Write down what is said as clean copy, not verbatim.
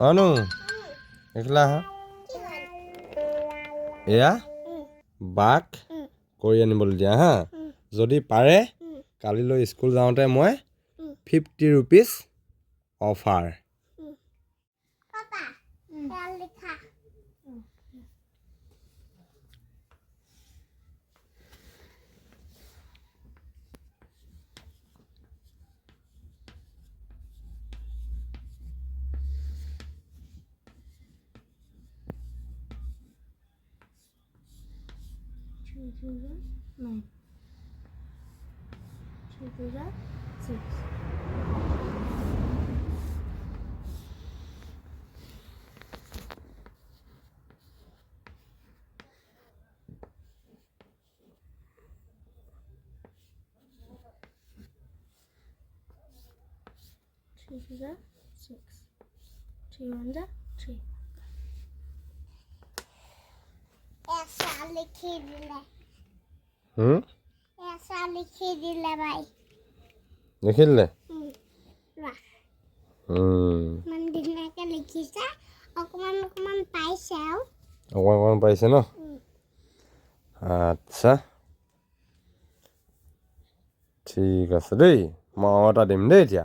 আনু একলা হা এয়া বাক কৰি আনিবলৈ দিয়া হা যদি পাৰে কালিলৈ স্কুল যাওঁতে মই 50 rupees অফাৰ Nine. 6. 3 under 3. ऐसा लिखी दिले ऐसा लिखी दिले भाई লিখিলে वाह হুম मन दिले के लिखी सा অকমান পাইছে আৰু অকমান পাইছে ন আচ্ছা ঠিক আছে দেই মই এটা দিম দেই এতিয়া